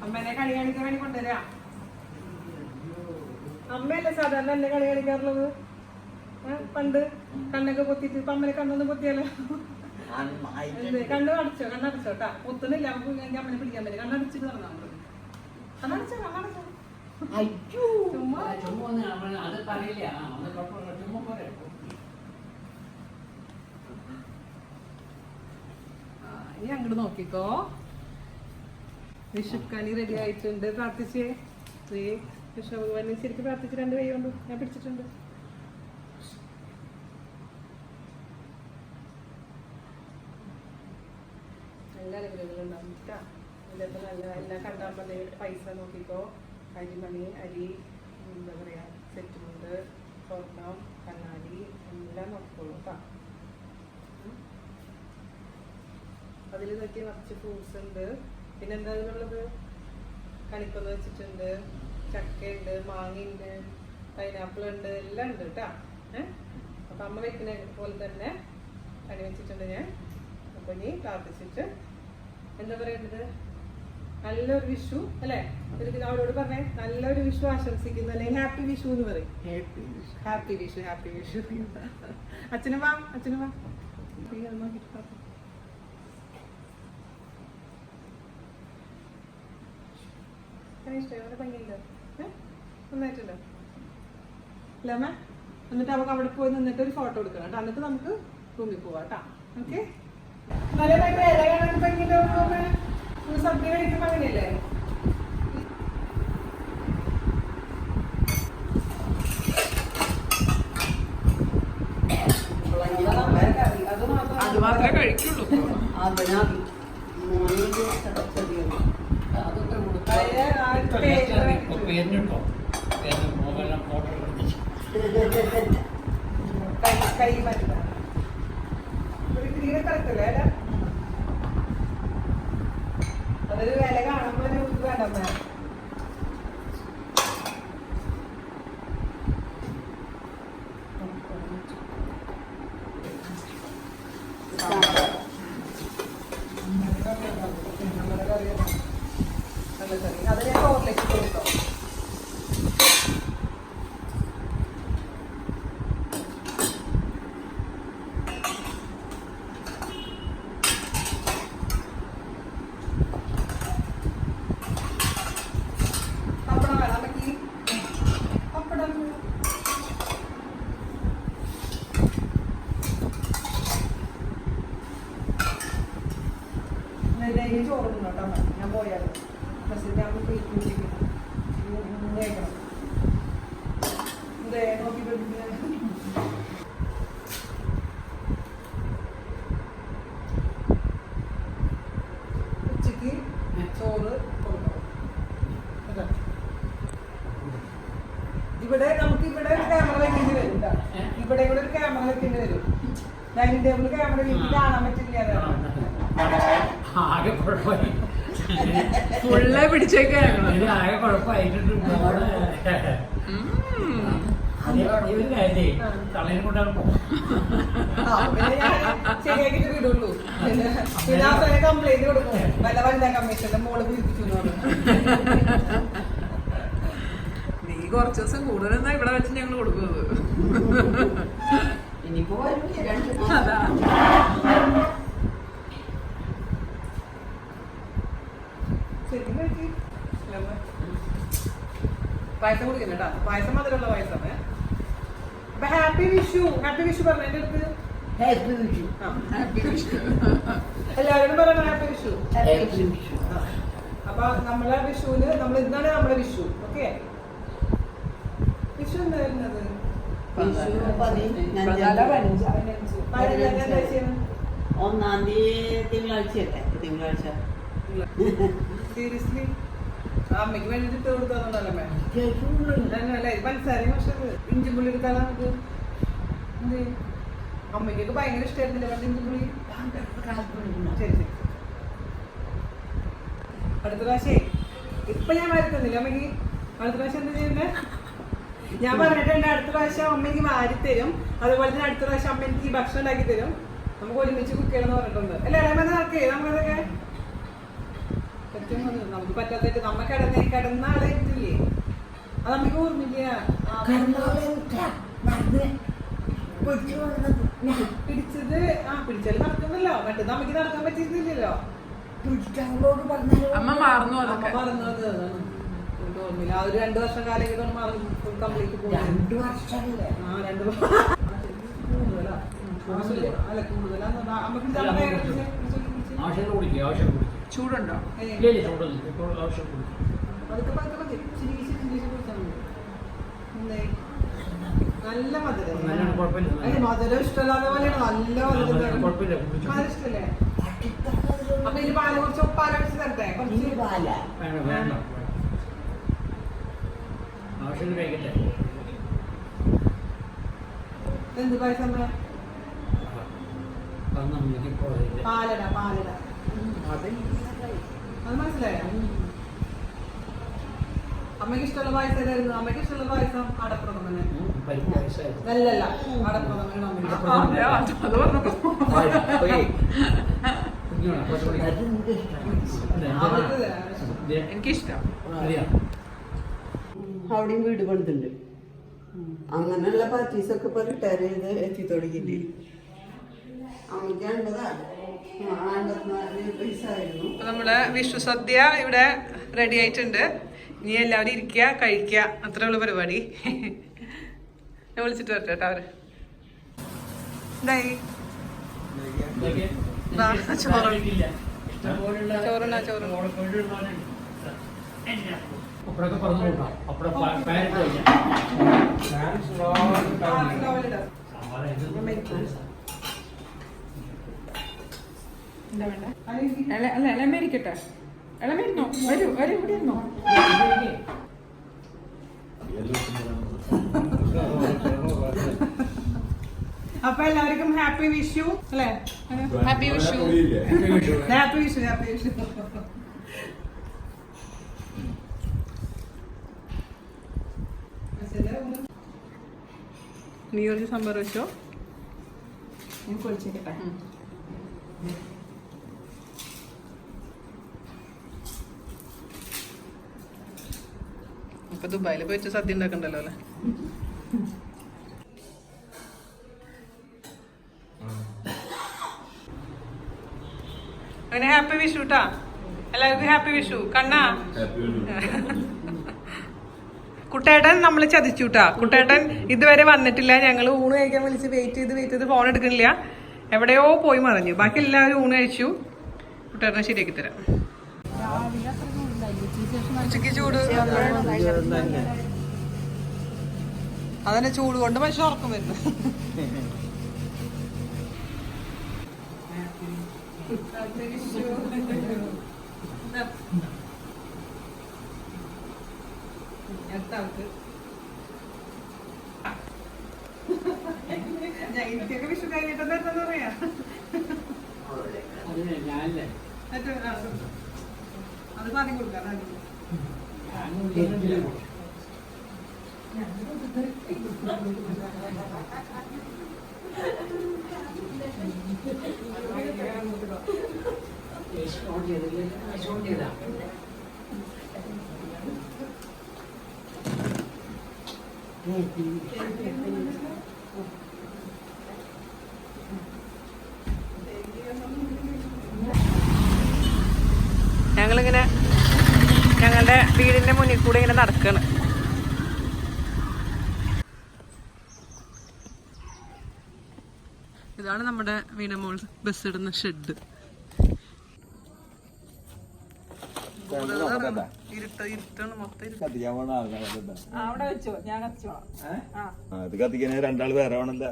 അമ്മേനെ കളി കാണിക്കാൻ വേണ്ടി കൊണ്ടുവരാ. അമ്മയല്ലേ സാധാരണ എന്നെ കളി കാണിക്കാറുള്ളത്? പണ്ട് കണ്ണൊക്കെ പൊത്തിട്ട്. ഇപ്പൊ അമ്മനെ കണ്ണൊന്നും പൊത്തിയാലോ? കണ്ണടച്ചോ? കണ്ണടച്ചോട്ടാ. പൊത്തുന്നില്ല, നമുക്ക് അമ്മനെ പിടിക്കാൻ പറ്റില്ല. കണ്ണടച്ചിട്ട് നടന്നാ മതി. കണ്ണടച്ചോ? കണ്ണടച്ചോ? ഇനി അങ്ങോട്ട് നോക്കിക്കോ. വിഷുക്കണി റെഡി ആയിട്ടുണ്ട്. പ്രാർത്ഥിച്ചേ. വിഷു ഭഗവാനെ ശരിക്കും പ്രാർത്ഥിച്ച് 2 കൈ കൊണ്ട് ഞാൻ പിടിച്ചിട്ടുണ്ട്. നല്ല അനുഗ്രഹങ്ങളുണ്ടാവും. ഇതിലൊക്കെ നല്ല എല്ലാം കണ്ടാൽ മതി. പൈസ നോക്കിക്കോ. അരിമണി, അരി, എന്താ പറയാ, സെറ്റുമുണ്ട്, സ്വർണം, കണ്ണാടി എല്ലാം നോക്കിക്കോളൂ കേട്ടോ. അതിൽ നോക്കി കുറച്ച് ഫ്രൂട്ട്സ് ഉണ്ട്. പിന്നെ എന്താ ഉള്ളത്? കണിക്കൊന്ന വെച്ചിട്ടുണ്ട്, ചക്കയുണ്ട്, മാങ്ങയുണ്ട്, പൈനാപ്പിൾ ഉണ്ട്, എല്ലാം ഉണ്ട് കേട്ടോ. അപ്പൊ അമ്മ വെക്കുന്ന പോലെ തന്നെ കണി വെച്ചിട്ടുണ്ട് ഞാൻ. അപ്പൊ ഇനി പ്രാർത്ഥിച്ചിട്ട് എന്താ പറയേണ്ടത്? നല്ലൊരു വിഷു അല്ലെ? അവരോട് പറഞ്ഞേ നല്ലൊരു വിഷു ആശംസിക്കുന്നു, അല്ലെങ്കിൽ ഹാപ്പി വിഷു എന്ന് പറയും. Happy Vishu, happy Vishu. അച്ഛനും വാ, അച്ഛനും വാ. ഇഷ്ടം ഭംഗിയുണ്ടോ? നന്നായിട്ടുണ്ടോ? അല്ലേ അമ്മ? എന്നിട്ട് നമുക്ക് അവിടെ പോയി നിന്നിട്ട് ഒരു ഫോട്ടോ എടുക്കണം കേട്ടോ. എന്നിട്ട് നമുക്ക് റൂമിൽ പോവാം കേട്ടോ. ഓക്കെ. നല്ല ഇല കാണാൻ ഭംഗിയുണ്ടോ? സദ്യ കഴിക്കുമ്പോ അങ്ങനെയല്ലേ? അത് മാത്രമേ കഴിക്കുള്ളൂ. കൈ പറ്റില്ല. ഒരു ക്രീം കളിക്കല്ലേ അല്ല? അതൊരു വില കാണുമ്പോ വേണ്ട. അത് ഞാൻ ഓർലേക്ക് കൊടുക്കാം. ചോറുണ്ടോ കേട്ടോ? ഞാൻ പോയാലോ ബസ്സിൻ്റെ നോക്കി ഉച്ചക്ക് ചോറ് കൊടുക്കണം. ഇവിടെ നമുക്ക് ഇവിടെ ഒരു ക്യാമറ വെക്കേണ്ടി വരും. ഇവിടെ കൂടെ ഒരു ക്യാമറ വെക്കേണ്ടി വരും. ഡൈനിങ് ടേബിൾ ക്യാമറ വീട്ടിൽ കാണാൻ പറ്റില്ല. ആകെ കുഴപ്പമായി. ഫുള്ളെ പിടിച്ചേക്കാണ്. ആകെ കുഴപ്പമായിട്ടുണ്ട്. തളയിൽ കൊണ്ടാണ് ശരിയാക്കിട്ട് വിടുള്ളൂ. കംപ്ലൈന്റ് കൊടുക്കും. വല്ല വനിതാ കമ്മീഷന്റെ മോള് പിടിപ്പിച്ചു. നീ കുറച്ച് ദിവസം കൂടുതലെന്നാ ഇവിടെ വെച്ച് ഞങ്ങൾ കൊടുക്കുന്നത്. ഇനിയിപ്പോ അതാ പായസം കുടിക്കുന്നു കേട്ടോ. പായസം മധുരമുള്ള പായസം. അപ്പൊ ഹാപ്പി വിഷു. ഹാപ്പി വിഷു പറഞ്ഞ എന്റെ അടുത്ത്. ഹാപ്പി വിഷു. ഹാപ്പി വിഷു എല്ലാവരോടും പറയണം. ഹാപ്പി വിഷു. അപ്പൊ നമ്മളെ വിഷുവിന് ഇന്നാണ് നമ്മളെ വിഷു. ഓക്കെ. വിഷു എന്താ വരുന്നത്? 1-ാം തീയതി തിങ്കളാഴ്ചയല്ലേ? തിങ്കളാഴ്ച. സീരിയസ്ലി അമ്മയ്ക്ക് വേണ്ടിട്ട് കൊടുത്തോന്നല്ലേ? മനസ്സാരി പക്ഷെ ഇഞ്ചിപ്പുള്ളി എടുത്താൽ നമുക്ക് അമ്മയ്ക്കൊക്കെ ഭയങ്കര ഇഷ്ടമായിരുന്നില്ല പണ്ട് ഇഞ്ചിപ്പുള്ളി. ശരി ശരി. അടുത്ത പ്രാവശ്യം ഇപ്പൊ ഞാൻ വരുത്തുന്നില്ല അമ്മയ്ക്ക്. അടുത്ത പ്രാവശ്യം എന്താ ചെയ്യണ്ടേ? ഞാൻ പറഞ്ഞിട്ടുണ്ട് അടുത്ത പ്രാവശ്യം അമ്മയ്ക്ക് വാരിത്തരും. അതുപോലെ തന്നെ അടുത്ത പ്രാവശ്യം അമ്മ എനിക്ക് ഭക്ഷണം ഉണ്ടാക്കി തരും. നമുക്ക് ഒരുമിച്ച് കുക്ക് ചെയ്യണമെന്ന് പറഞ്ഞിട്ടുണ്ട്. അല്ലേ? നടക്കേ നമുക്കതൊക്കെ മാറ്റം വന്നു. നമുക്ക് പറ്റാത്ത നമ്മ കിടന്ന ആളെ ഇരുത്തില്ലേ, അത് നമുക്ക് ഓർമ്മില്ല. പിടിച്ചത് പിടിച്ചാൽ നടക്കുന്നല്ലോ, മറ്റേ നമുക്ക് നടക്കാൻ പറ്റിയിരുന്നില്ലല്ലോ. അമ്മ മറന്നു അമ്മ മറന്നു അത് ഓർമ്മയില്ല. ആ ഒരു 2 വർഷം കാലം കംപ്ലീറ്റ് പോകും. 2 വർഷം കൂടുതലാ. അല്ല കൂടുതലാ. ആവശ്യം കുടിക്കുക. ചൂടുണ്ടോ? ആവശ്യം കുടിക്കുക. അതൊക്കെ പതുക്കെ ചിരി കുടിച്ചാൽ മതി. നല്ല മധുരം. മധുരം ഇഷ്ടമല്ലാത്ത പോലെയാണ്. നല്ല മധുരം ഇഷ്ടല്ലേ? അപ്പൊ ഇതിന് പാല് കുറച്ച് പാല വെച്ച് തരട്ടെ? ആവശ്യം കഴിക്കട്ടെ. എന്ത് പായസം? പാലട. അത് മനസ്സിലായോ? അമ്മയ്ക്ക് ഇഷ്ടമുള്ള പായസം ഏതായിരുന്നു? അമ്മയ്ക്ക് ഇഷ്ടമുള്ള പായസം അടപ്രഥമനെ. അല്ലല്ല, അടപ്രഥമനാണ് എനിക്കിഷ്ടം. അവിടെയും വീട് പണിതുണ്ട്. അങ്ങനെയുള്ള പാർട്ടീസൊക്കെ ഇപ്പൊ റിട്ടയർ ചെയ്ത് എത്തി തുടങ്ങിയില്ലേ. അമ്മയ്ക്ക് 54 വയസ്സായിരുന്നു. നമ്മള് വിഷു സദ്യ ഇവിടെ റെഡി ആയിട്ടുണ്ട്. ഇനി എല്ലാവരും ഇരിക്കുക, കഴിക്കുക, അത്രേ ഉള്ള പരിപാടി. ഞാൻ വിളിച്ചിട്ട് വരട്ടെ കേട്ടോ അവര്. അപ്പഴൊക്കെ പറഞ്ഞു കൂട്ടാം. അപ്പഴ പാരറ്റ് കഴിഞ്ഞാൽ ഇളമേരിക്കട്ടെ. ഇളമേരുന്നോ? വരൂ ഇവിടെ ഇരുന്നോ? അപ്പൊ എല്ലാവർക്കും ഹാപ്പി വിഷു അല്ലേ? ഹാപ്പി വിഷു. നീ കുറച്ച് സംഭവം വെച്ചോ. എനിക്ക് വിളിച്ചേക്കട്ടെ. ഇപ്പൊ ദുബായിൽ പോയിട്ട് സദ്യ ഉണ്ടാക്കണ്ടല്ലോ അല്ലേ? അങ്ങനെ ഹാപ്പി വിഷു ട്ടാ. എല്ലാവർക്കും ഹാപ്പി വിഷു. കണ്ണാ കുട്ടേട്ടൻ നമ്മൾ ചതിച്ചുട്ടാ. കുട്ടേട്ടൻ ഇതുവരെ വന്നിട്ടില്ല. ഞങ്ങൾ ഊണ് കഴിക്കാൻ വിളിച്ച് വെയിറ്റ് ചെയ്ത് ഫോൺ എടുക്കണില്ല. എവിടെയോ പോയി മറിഞ്ഞു. ബാക്കി എല്ലാവരും ഊണ് കഴിച്ചു. കുട്ടേട്ടനെ ശരിയാക്കി തരാം. ഉച്ചക്ക് ചൂട് അതന്നെ, ചൂട് കൊണ്ട് മനുഷ്യൻ ഉറക്കം വരുന്നു. എനിക്കൊക്കെ വിഷു കഴിഞ്ഞിട്ടെന്താ പറയാ. അത് പറഞ്ഞു കൊടുക്കാം. ഞങ്ങളിങ്ങനെ ഞങ്ങളുടെ വീടിന്റെ മുന്നിൽ കൂടെ ഇങ്ങനെ നടക്കാണ്. ഇതാണ് നമ്മുടെ വീണമോൾ ബസ് ഇടുന്ന ഷെഡ്. ഇരുട്ടാണ് മൊത്തം. അവിടെ വെച്ചോ, ഞാൻ കത്തിച്ചോളാം. ഇത് കത്തിക്കാൻ 2 ആള് വേറെ ആവണല്ല.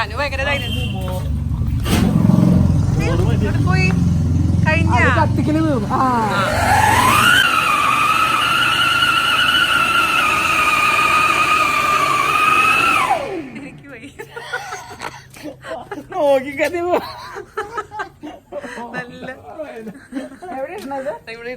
അനു ഭയങ്കര പോയി കഴിഞ്ഞ എനിക്ക് പോയി നല്ല ഇവിടെ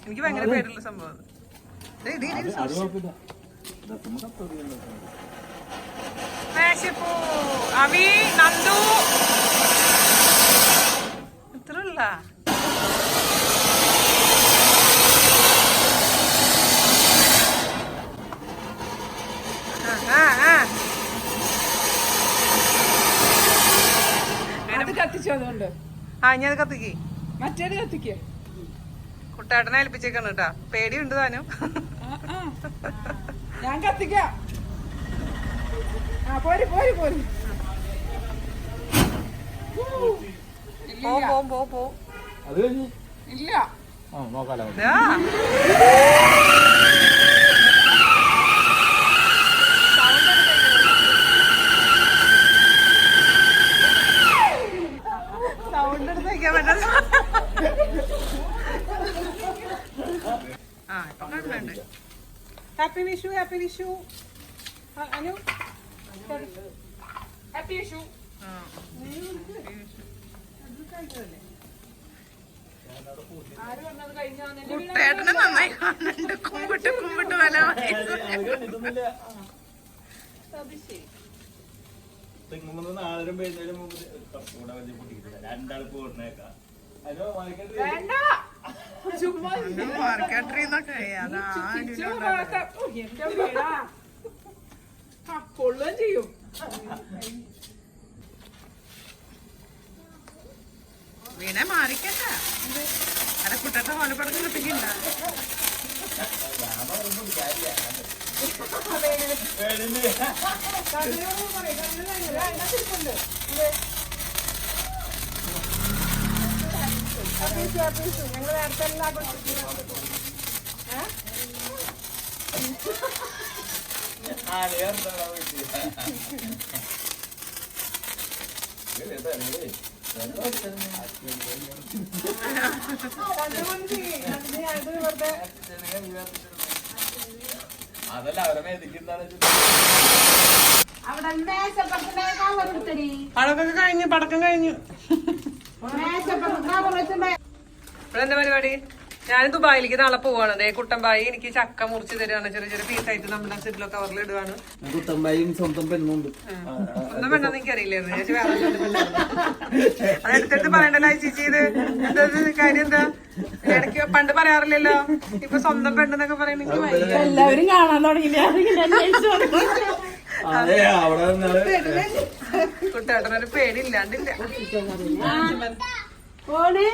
എനിക്ക് ഭയങ്കര പേരുള്ള സംഭവം. മേശപ്പൂ അവി നന്ദു കണ്ടിട്ടില്ല. അത് കത്തിച്ചോ അതുകൊണ്ട് ആ ഞാൻ കത്തിക്ക്. മറ്റേത് കത്തിക്കോ. കുട്ടേട്ടനെ ഏൽപ്പിച്ചേക്കാണ് കേട്ടാ. പേടിയുണ്ട് താനും. ഞാൻ കത്തിക്കാം. ആ പോര് പോര് പോര്. പോ. അത് കഴിഞ്ഞ് ഇല്ല നോക്കാലോ. ദാ. സൗണ്ട് എടുത്ത് വയ്ക്കാൻ പറ്റുന്ന ആ ഇപ്പൊ കണ്ടുണ്ട്. Happy Vishu happy Vishu. Anu happy Vishu. ആര് വന്നത് കഴിഞ്ഞ കുട്ടേട്ടനെ നന്നായി കാണുന്നുണ്ട്. കുമ്പിട്ട് വല വേണ്ട ചുമ്മാ മാർക്കറ്ററിന്നൊക്കെ അതാ എന്റെ വീടാ. ആ കൊള്ളുകയും ചെയ്യും. വീണെ മാറിക്കണ്ട. അല്ല കുട്ടേട്ട കോലപ്പടക്കം കിട്ടിക്കണ്ട. ഞങ്ങൾ നേരത്തെ എല്ലാം അതല്ല അവരെ മേടിക്കുന്നതാണ്. അവിടെ മേശപ്പുറത്തിന്റെ കവർ എടുത്തടി. പടക്കം കഴിഞ്ഞു. മേശപ്പുറത്ത് കവർ വെച്ചിട്ടുണ്ടായി. ഇവിടെ എന്താ പരിപാടി? ഞാൻ ദുബായിലേക്ക് നാളെ പോവാണ്. ദേ കുട്ടമ്പായി എനിക്ക് ചക്ക മുറിച്ച് തരുവാണ്. ചെറിയ ചെറിയ പീസായിട്ട് നമ്മുടെ സിഡിലോ കവറിൽ ഇടുവാണ്. കുട്ടമ്പായും സ്വന്തം പെണ്ണുണ്ട്. ഒന്നും വേണ്ടെന്ന് എനിക്കറിയില്ലായിരുന്നു. ഞാൻ വേറെ അതെടുത്തിട്ട് പറയണ്ടല്ലോ ചേച്ചി. ഇത് എന്താ കാര്യം? എന്താ ഇടയ്ക്ക് പണ്ട് പറയാറില്ലല്ലോ. ഇപ്പൊ സ്വന്തം പെണ്ണെന്നൊക്കെ പറയണെങ്കിൽ എല്ലാവരും കാണാൻ തുടങ്ങി. കുട്ടേട്ടനൊരു പേടിയില്ലാണ്ടില്ല. ഓണ്